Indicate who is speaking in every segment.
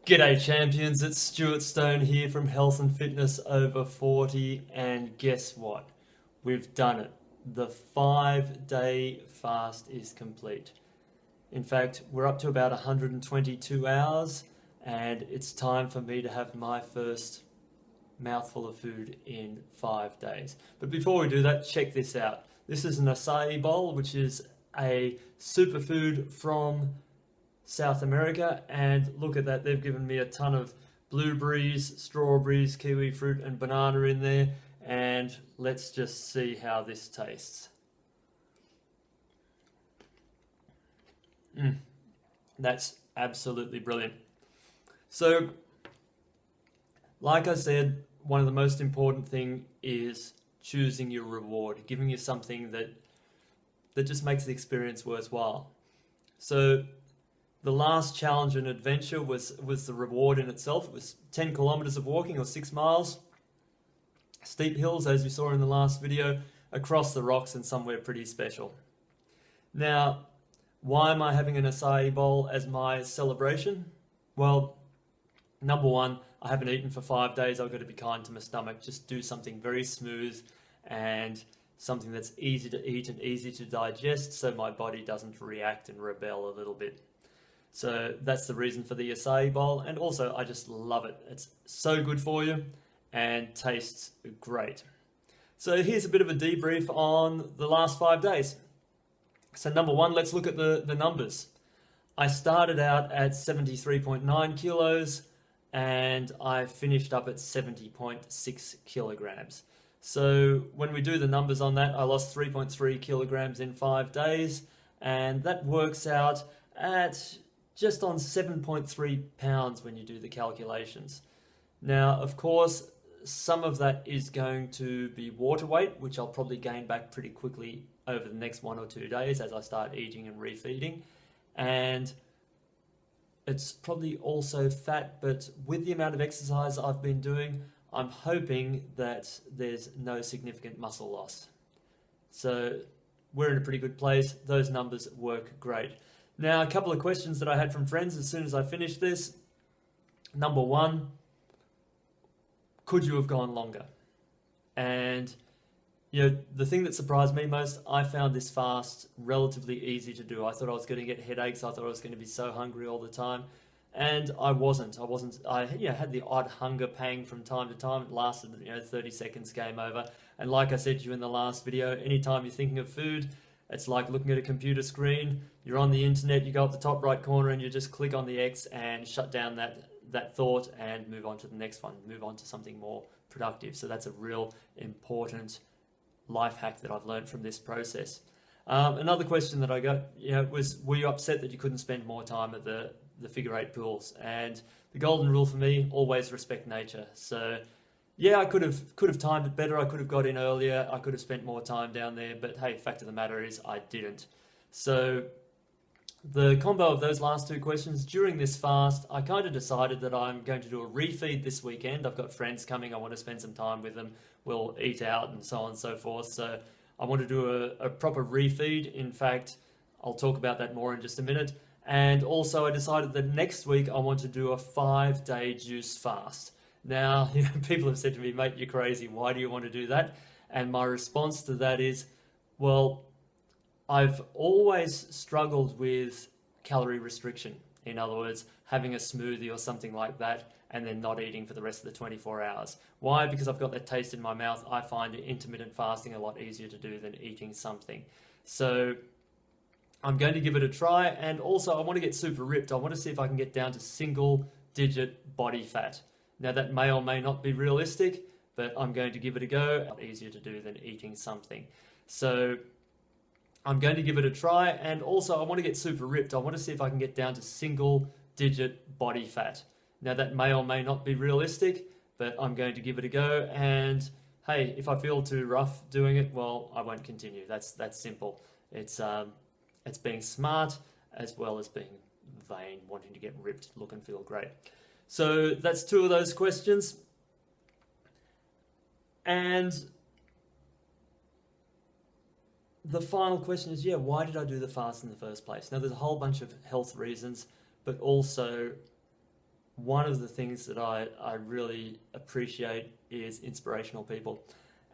Speaker 1: G'day champions, it's Stuart Stone here from Health and Fitness Over 40, and guess what? We've done it. The 5-day fast is complete. In fact, we're up to about 122 hours and it's time for me to have my first mouthful of food in 5 days. But before we do that, check this out. This is an acai bowl, which is a superfood from South America, and look at that, they've given me a ton of blueberries, strawberries, kiwi fruit and banana in there, and let's just see how this tastes. That's absolutely brilliant. So, like I said, one of the most important thing is choosing your reward, giving you something that just makes the experience worthwhile. So the last challenge and adventure was the reward in itself. It was 10 kilometers of walking, or 6 miles, steep hills as you saw in the last video, across the rocks and somewhere pretty special. Now, why am I having an acai bowl as my celebration? Well, number one, I haven't eaten for 5 days. I've got to be kind to my stomach. Just do something very smooth and something that's easy to eat and easy to digest so my body doesn't react and rebel a little bit. So that's the reason for the acai bowl, and also I just love it. It's so good for you and tastes great. So here's a bit of a debrief on the last 5 days. So number one, let's look at the numbers. I started out at 73.9 kilos and I finished up at 70.6 kilograms. So when we do the numbers on that, I lost 3.3 kilograms in 5 days, and that works out at just on 7.3 pounds when you do the calculations. Now, of course, some of that is going to be water weight, which I'll probably gain back pretty quickly over the next 1 or 2 days as I start eating and refeeding. And it's probably also fat, but with the amount of exercise I've been doing, I'm hoping that there's no significant muscle loss. So we're in a pretty good place. Those numbers work great. Now, a couple of questions that I had from friends as soon as I finished this. Number one, could you have gone longer? And the thing that surprised me most, I found this fast relatively easy to do. I thought I was going to get headaches. I thought I was going to be so hungry all the time. And I wasn't. I had the odd hunger pang from time to time. It lasted 30 seconds, game over. And like I said to you in the last video, anytime you're thinking of food, it's like looking at a computer screen. You're on the internet, you go up the top right corner and you just click on the X and shut down that thought and move on to the next one, move on to something more productive. So that's a real important life hack that I've learned from this process. Another question that I got was, were you upset that you couldn't spend more time at the figure eight pools? And the golden rule for me, always respect nature. So yeah, I could have timed it better. I could have got in earlier. I could have spent more time down there. But hey, fact of the matter is I didn't. So the combo of those last two questions, during this fast, I kind of decided that I'm going to do a refeed this weekend. I've got friends coming. I want to spend some time with them. We'll eat out and so on and so forth. So I want to do a proper refeed. In fact, I'll talk about that more in just a minute. And also I decided that next week I want to do a 5-day juice fast. Now, people have said to me, mate, you're crazy. Why do you want to do that? And my response to that is, well, I've always struggled with calorie restriction. In other words, having a smoothie or something like that and then not eating for the rest of the 24 hours. Why? Because I've got that taste in my mouth. I find intermittent fasting a lot easier to do than eating something. So I'm going to give it a try. And also I want to get super ripped. I want to see if I can get down to single-digit body fat. Now that may or may not be realistic, but I'm going to give it a go. Easier to do than eating something. So I'm going to give it a try, and also I want to get super ripped. I want to see if I can get down to single-digit body fat. Now that may or may not be realistic, but I'm going to give it a go, and hey, if I feel too rough doing it, well, I won't continue. That's simple. It's being smart as well as being vain, wanting to get ripped, look and feel great. So that's two of those questions. And the final question is, why did I do the fast in the first place? Now, there's a whole bunch of health reasons, but also one of the things that I really appreciate is inspirational people.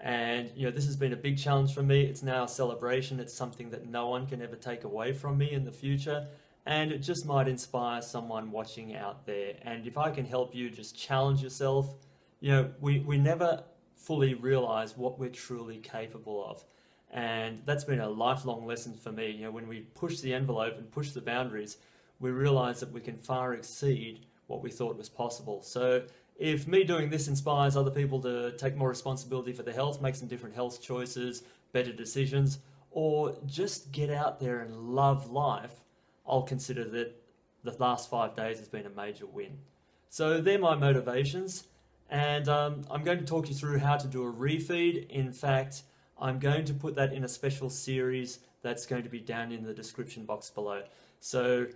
Speaker 1: And this has been a big challenge for me. It's now a celebration. It's something that no one can ever take away from me in the future. And it just might inspire someone watching out there. And if I can help you just challenge yourself, we never fully realize what we're truly capable of. And that's been a lifelong lesson for me. When we push the envelope and push the boundaries, we realize that we can far exceed what we thought was possible. So if me doing this inspires other people to take more responsibility for their health, make some different health choices, better decisions, or just get out there and love life, I'll consider that the last 5 days has been a major win. So they're my motivations, and I'm going to talk you through how to do a refeed. In fact, I'm going to put that in a special series that's going to be down in the description box below. So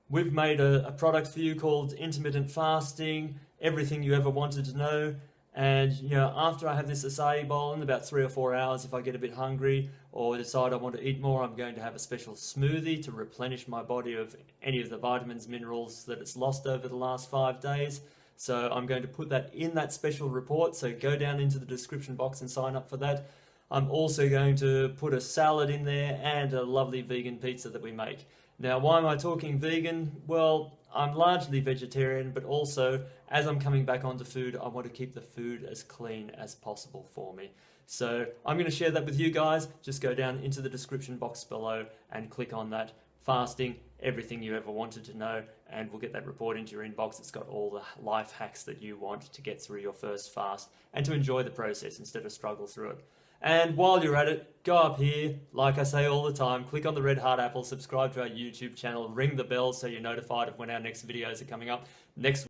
Speaker 1: we've made a product for you called Intermittent Fasting, everything you ever wanted to know. And after I have this acai bowl, in about 3 or 4 hours, if I get a bit hungry or decide I want to eat more, I'm going to have a special smoothie to replenish my body of any of the vitamins, minerals that it's lost over the last 5 days. So I'm going to put that in that special report. So go down into the description box and sign up for that. I'm also going to put a salad in there and a lovely vegan pizza that we make. Now, why am I talking vegan? Well, I'm largely vegetarian, but also as I'm coming back onto food, I want to keep the food as clean as possible for me. So I'm going to share that with you guys. Just go down into the description box below and click on that. Fasting, everything you ever wanted to know, and we'll get that report into your inbox. It's got all the life hacks that you want to get through your first fast and to enjoy the process instead of struggle through it. And while you're at it, go up here, like I say all the time, click on the red heart apple, subscribe to our YouTube channel, ring the bell so you're notified of when our next videos are coming up. Next